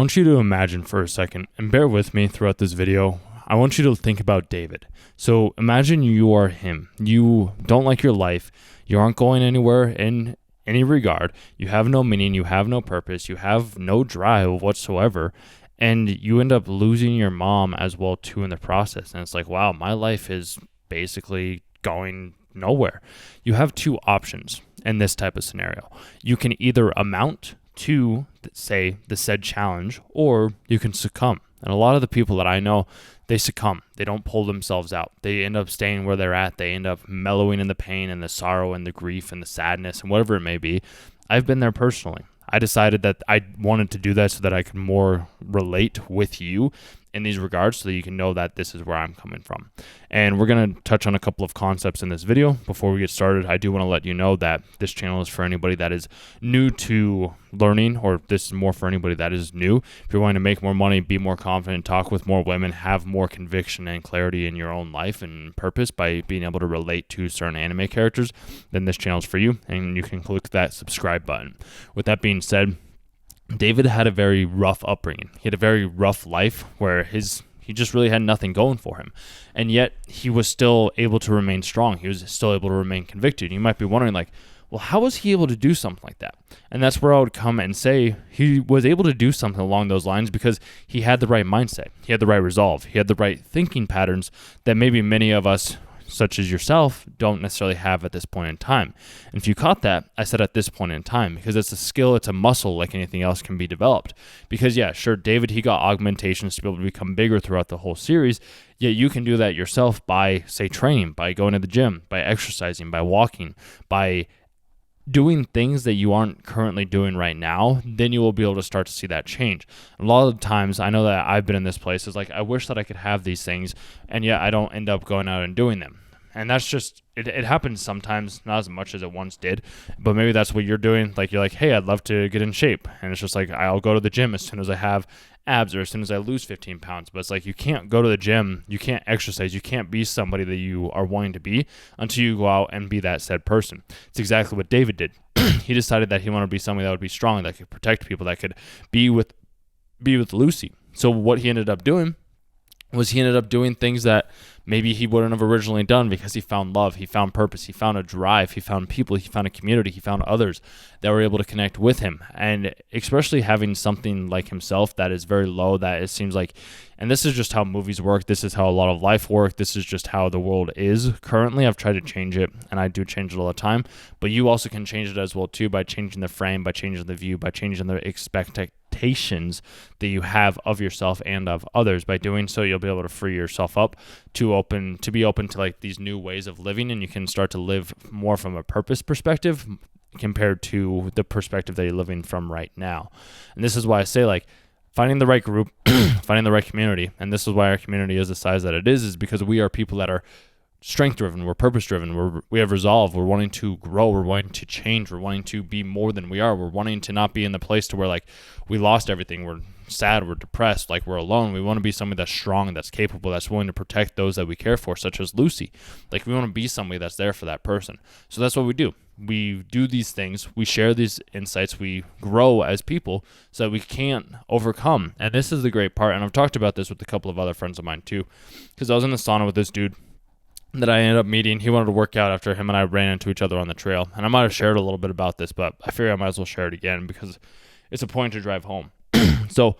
want you to imagine for a second, and bear with me throughout this video. I want you to think about David. So imagine you are him. You don't like your life. You aren't going anywhere in any regard. You have no meaning. You have no purpose. You have no drive whatsoever. And you end up losing your mom as well too in the process. And it's like, wow, my life is basically going nowhere. You have two options in this type of scenario. You can either amount to, say, the said challenge, or you can succumb. And a lot of the people that I know, they succumb. They don't pull themselves out. They end up staying where they're at. They end up mellowing in the pain and the sorrow and the grief and the sadness and whatever it may be. I've been there personally. I decided that I wanted to do that so that I could more relate with you in these regards, so that you can know that this is where I'm coming from. And we're going to touch on a couple of concepts in this video. Before we get started, I do want to let you know that this channel is for anybody that is new to learning, or this is more for anybody that is new. If you're wanting to make more money, be more confident, talk with more women, have more conviction and clarity in your own life and purpose by being able to relate to certain anime characters, then this channel is for you, and you can click that subscribe button. With that being said, David had a very rough upbringing. He had a very rough life where he just really had nothing going for him. And yet he was still able to remain strong. He was still able to remain convicted. You might be wondering, like, well, how was he able to do something like that? And that's where I would come and say he was able to do something along those lines because he had the right mindset. He had the right resolve. He had the right thinking patterns that maybe many of us, such as yourself, don't necessarily have at this point in time. And if you caught that, I said at this point in time, because it's a skill, it's a muscle like anything else can be developed. Because yeah, sure, David, he got augmentations to be able to become bigger throughout the whole series, yet you can do that yourself by, say, training, by going to the gym, by exercising, by walking, by doing things that you aren't currently doing right now. Then you will be able to start to see that change. A lot of times, I know that I've been in this place, is like, I wish that I could have these things, and yet I don't end up going out and doing them. And that's just, it happens sometimes, not as much as it once did, but maybe that's what you're doing. Like, you're like, hey, I'd love to get in shape. And it's just like, I'll go to the gym as soon as I have abs or as soon as I lose 15 pounds. But it's like, you can't go to the gym, you can't exercise, you can't be somebody that you are wanting to be until you go out and be that said person. It's exactly what David did. He decided that he wanted to be somebody that would be strong, that could protect people, that could be with Lucy. So what he ended up doing was he ended up doing things that maybe he wouldn't have originally done, because he found love, he found purpose, he found a drive, he found people, he found a community, he found others that were able to connect with him. And especially having something like himself that is very low, that it seems like, and this is just how movies work, this is how a lot of life work, this is just how the world is currently. I've tried to change it, and I do change it all the time, but you also can change it as well too, by changing the frame, by changing the view, by changing the expectations that you have of yourself and of others. By doing so, you'll be able to free yourself up to be open to like these new ways of living, and you can start to live more from a purpose perspective compared to the perspective that you're living from right now. And this is why I say, like, finding the right group, finding the right community, and this is why our community is the size that it is because we are people that are strength driven, we're purpose driven, we have resolve, we're wanting to grow, we're wanting to change, we're wanting to be more than we are, we're wanting to not be in the place to where like we lost everything, we're sad, we're depressed, like we're alone. We want to be somebody that's strong, that's capable, that's willing to protect those that we care for, such as Lucy. Like, we want to be somebody that's there for that person. So that's what we do. We do these things, we share these insights, we grow as people so that we can't overcome. And this is the great part, and I've talked about this with a couple of other friends of mine too, because I was in the sauna with this dude that I ended up meeting. He wanted to work out after him and I ran into each other on the trail. And I might have shared a little bit about this, but I figure I might as well share it again because it's a point to drive home. So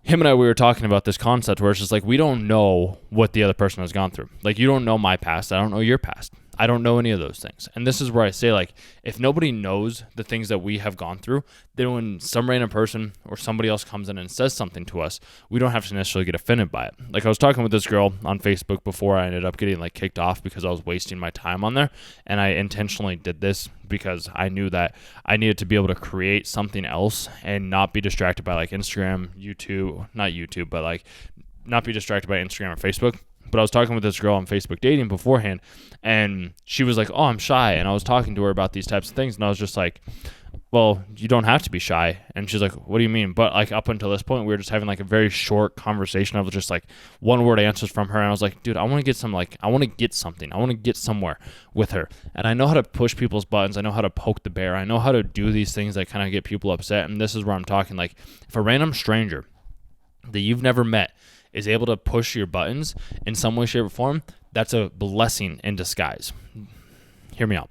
him and I, we were talking about this concept where it's just like, we don't know what the other person has gone through. Like, you don't know my past. I don't know your past. I don't know any of those things. And this is where I say, like, if nobody knows the things that we have gone through, then when some random person or somebody else comes in and says something to us, we don't have to necessarily get offended by it. Like, I was talking with this girl on Facebook before I ended up getting like kicked off because I was wasting my time on there. And I intentionally did this because I knew that I needed to be able to create something else and not be distracted by like Instagram, YouTube, not YouTube, but like not be distracted by Instagram or Facebook. but I was talking with this girl on Facebook dating beforehand, and she was like, oh, I'm shy. And I was talking to her about these types of things, and I was just like, well, you don't have to be shy. And she's like, what do you mean? But like up until this point, we were just having like a very short conversation of just like one word answers from her. And I was like, dude, I want to get something. I want to get somewhere with her. And I know how to push people's buttons. I know how to poke the bear. I know how to do these things that kind of get people upset. And this is where I'm talking. Like if a random stranger that you've never met is able to push your buttons in some way, shape, or form, that's a blessing in disguise. Hear me out.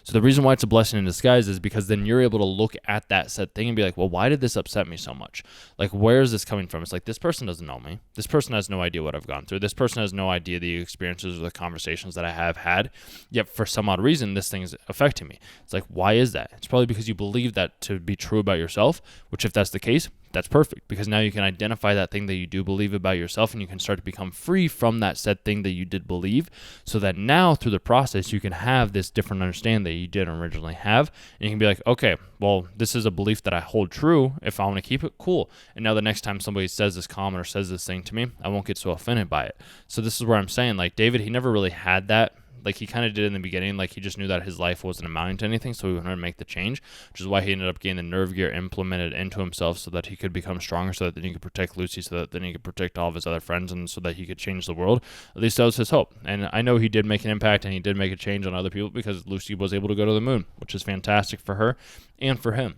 So the reason why it's a blessing in disguise is because then you're able to look at that said thing and be like, well, why did this upset me so much? Like, where is this coming from? It's like, this person doesn't know me. This person has no idea what I've gone through. This person has no idea the experiences or the conversations that I have had. Yet for some odd reason, this thing is affecting me. It's like, why is that? It's probably because you believe that to be true about yourself, which if that's the case, that's perfect, because now you can identify that thing that you do believe about yourself, and you can start to become free from that said thing that you did believe, so that now through the process you can have this different understanding that you didn't originally have, and you can be like, okay, well, this is a belief that I hold true. If I want to keep it, cool. And now the next time somebody says this comment or says this thing to me, I won't get so offended by it. So this is where I'm saying, like, David, he never really had that. Like he kind of did in the beginning, like he just knew that his life wasn't amounting to anything, so he wanted to make the change, which is why he ended up getting the nerve gear implemented into himself so that he could become stronger, so that then he could protect Lucy, so that then he could protect all of his other friends, and so that he could change the world. At least that was his hope. And I know he did make an impact, and he did make a change on other people, because Lucy was able to go to the moon, which is fantastic for her and for him.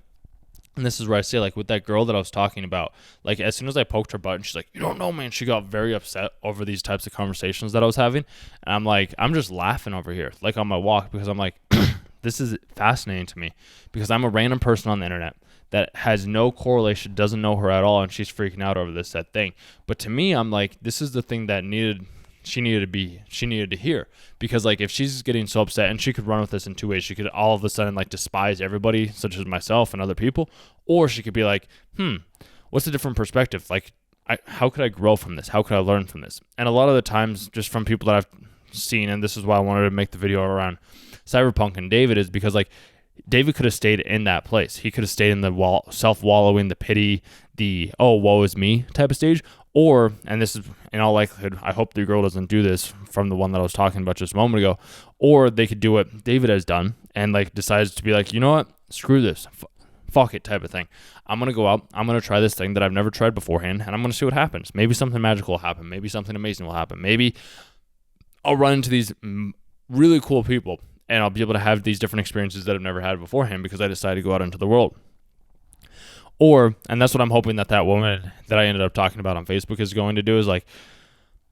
And this is where I say, like, with that girl that I was talking about, like, as soon as I poked her button, she's like, you don't know, man. She got very upset over these types of conversations that I was having. And I'm like, I'm just laughing over here, like, on my walk, because I'm like, this is fascinating to me, because I'm a random person on the internet that has no correlation, doesn't know her at all, and she's freaking out over this, that thing. But to me, I'm like, this is the thing that she needed to hear, because like if she's getting so upset, and she could run with this in two ways. She could all of a sudden like despise everybody, such as myself and other people, or she could be like, what's a different perspective? Like, how could I grow from this? How could I learn from this? And a lot of the times, just from people that I've seen, and this is why I wanted to make the video around Cyberpunk and David, is because like David could have stayed in that place. He could have stayed in the self-wallowing, the pity, the, oh, woe is me type of stage. Or, and this is in all likelihood, I hope the girl doesn't do this from the one that I was talking about just a moment ago, or they could do what David has done and like decides to be like, you know what, screw this, fuck it type of thing. I'm going to go out, I'm going to try this thing that I've never tried beforehand, and I'm going to see what happens. Maybe something magical will happen. Maybe something amazing will happen. Maybe I'll run into these really cool people, and I'll be able to have these different experiences that I've never had beforehand because I decided to go out into the world. Or, and that's what I'm hoping that woman that I ended up talking about on Facebook is going to do, is like,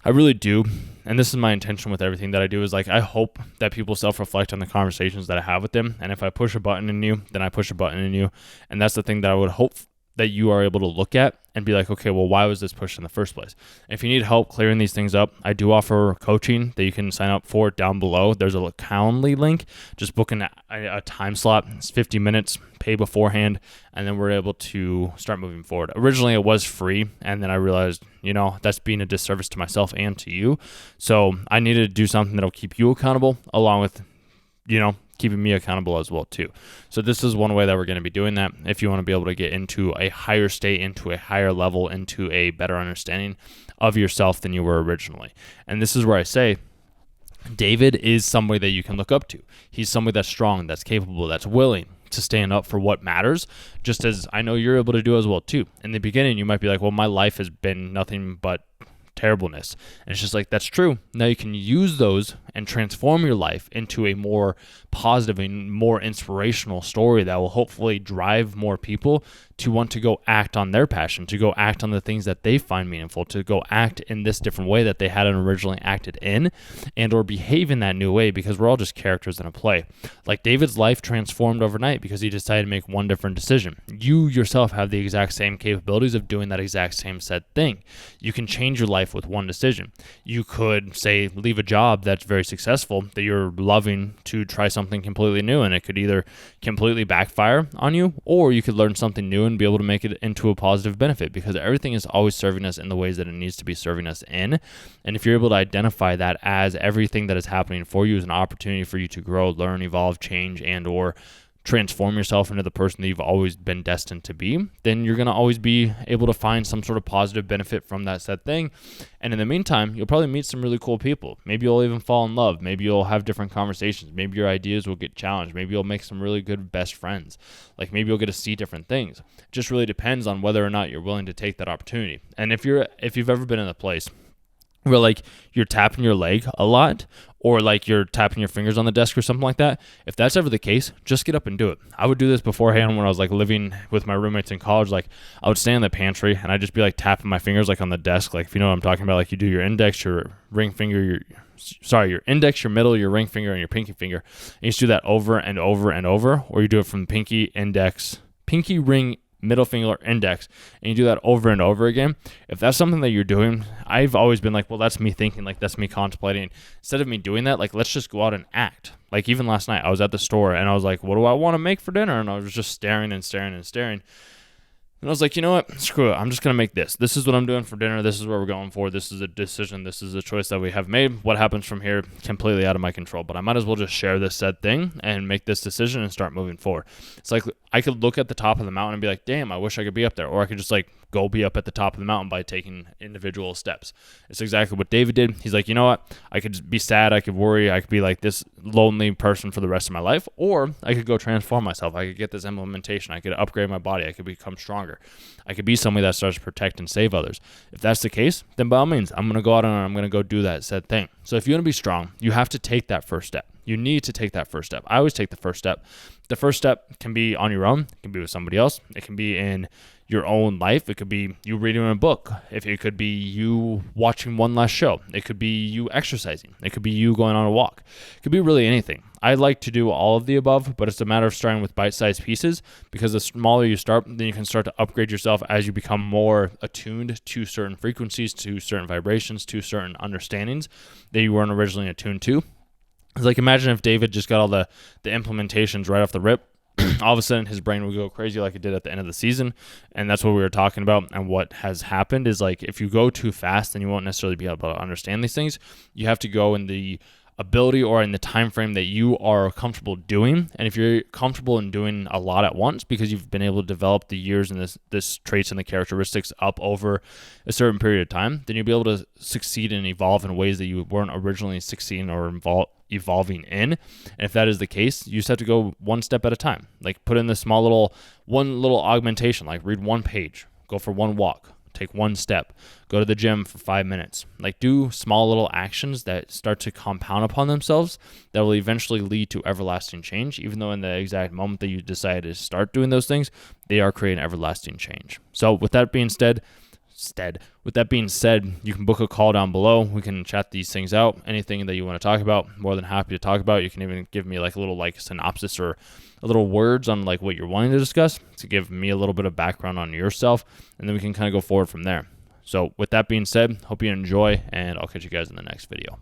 I really do, and this is my intention with everything that I do, is like, I hope that people self-reflect on the conversations that I have with them, and if I push a button in you, then I push a button in you, and that's the thing that I would hope that you are able to look at and be like, okay, well, why was this pushed in the first place? If you need help clearing these things up, I do offer coaching that you can sign up for down below. There's a Calendly link. Just booking a time slot. It's 50 minutes, pay beforehand, and then we're able to start moving forward. Originally, it was free, and then I realized, that's being a disservice to myself and to you. So I needed to do something that'll keep you accountable, along with, keeping me accountable as well too. So this is one way that we're going to be doing that. If you want to be able to get into a higher state, into a higher level, into a better understanding of yourself than you were originally. And this is where I say, David is somebody that you can look up to. He's somebody that's strong, that's capable, that's willing to stand up for what matters, just as I know you're able to do as well too. In the beginning, you might be like, well, my life has been nothing but terribleness. And it's just like, that's true. Now you can use those and transform your life into a more positive and more inspirational story that will hopefully drive more people to want to go act on their passion, to go act on the things that they find meaningful, to go act in this different way that they hadn't originally acted in, and or behave in that new way, because we're all just characters in a play. Like David's life transformed overnight because he decided to make one different decision. You yourself have the exact same capabilities of doing that exact same said thing. You can change your life with one decision. You could, say, leave a job that's very successful, that you're loving, to try something completely new, and it could either completely backfire on you, or you could learn something new and be able to make it into a positive benefit, because everything is always serving us in the ways that it needs to be serving us in. And if you're able to identify that as everything that is happening for you is an opportunity for you to grow, learn, evolve, change, and or transform yourself into the person that you've always been destined to be, then you're going to always be able to find some sort of positive benefit from that said thing. And in the meantime, you'll probably meet some really cool people. Maybe you'll even fall in love. Maybe you'll have different conversations. Maybe your ideas will get challenged. Maybe you'll make some really good best friends. Like maybe you'll get to see different things. It just really depends on whether or not you're willing to take that opportunity. And if you've ever been in a place where like you're tapping your leg a lot, or like you're tapping your fingers on the desk or something like that, if that's ever the case, just get up and do it. I would do this beforehand when I was like living with my roommates in college. Like I would stand in the pantry and I'd just be like tapping my fingers like on the desk. Like if you know what I'm talking about, like you do your index, your ring finger, your index, your middle, your ring finger, and your pinky finger. And you just do that over and over and over, or you do it from pinky, index, pinky, ring, middle finger, index, and you do that over and over again. If that's something that you're doing, I've always been like, well, that's me thinking, like that's me contemplating. Instead of me doing that, like let's just go out and act. Like even last night I was at the store and I was like, what do I want to make for dinner? And I was just staring and staring and staring. And I was like, you know what? Screw it. I'm just going to make this. This is what I'm doing for dinner. This is what we're going for. This is a decision. This is a choice that we have made. What happens from here, completely out of my control. But I might as well just share this said thing and make this decision and start moving forward. It's like I could look at the top of the mountain and be like, damn, I wish I could be up there. Or I could just like go be up at the top of the mountain by taking individual steps. It's exactly what David did. He's like, you know what? I could be sad. I could worry. I could be like this lonely person for the rest of my life. Or I could go transform myself. I could get this implementation. I could upgrade my body. I could become stronger. I could be somebody that starts to protect and save others. If that's the case, then by all means, I'm going to go out and I'm going to go do that said thing. So if you want to be strong, you have to take that first step. You need to take that first step. I always take the first step. The first step can be on your own. It can be with somebody else. It can be in your own life. It could be you reading a book. If it could be you watching one last show. It could be you exercising. It could be you going on a walk. It could be really anything. I like to do all of the above, but it's a matter of starting with bite-sized pieces, because the smaller you start, then you can start to upgrade yourself as you become more attuned to certain frequencies, to certain vibrations, to certain understandings that you weren't originally attuned to. It's like, imagine if David just got all the implementations right off the rip. All of a sudden his brain would go crazy like it did at the end of the season. And that's what we were talking about. And what has happened is, like, if you go too fast, then you won't necessarily be able to understand these things. You have to go in the ability or in the time frame that you are comfortable doing. And if you're comfortable in doing a lot at once because you've been able to develop the years and this traits and the characteristics up over a certain period of time, then you'll be able to succeed and evolve in ways that you weren't originally succeeding or evolving in. And if that is the case, you just have to go one step at a time. Like put in this one little augmentation, like read one page, go for one walk, take one step, go to the gym for 5 minutes. Like do small little actions that start to compound upon themselves that will eventually lead to everlasting change. Even though in the exact moment that you decide to start doing those things, they are creating everlasting change. So with that being said, you can book a call down below. We can chat these things out. Anything that you want to talk about, more than happy to talk about. You can even give me like a little like synopsis or a little words on like what you're wanting to discuss to give me a little bit of background on yourself, and then we can kind of go forward from there. So with that being said, hope you enjoy, and I'll catch you guys in the next video.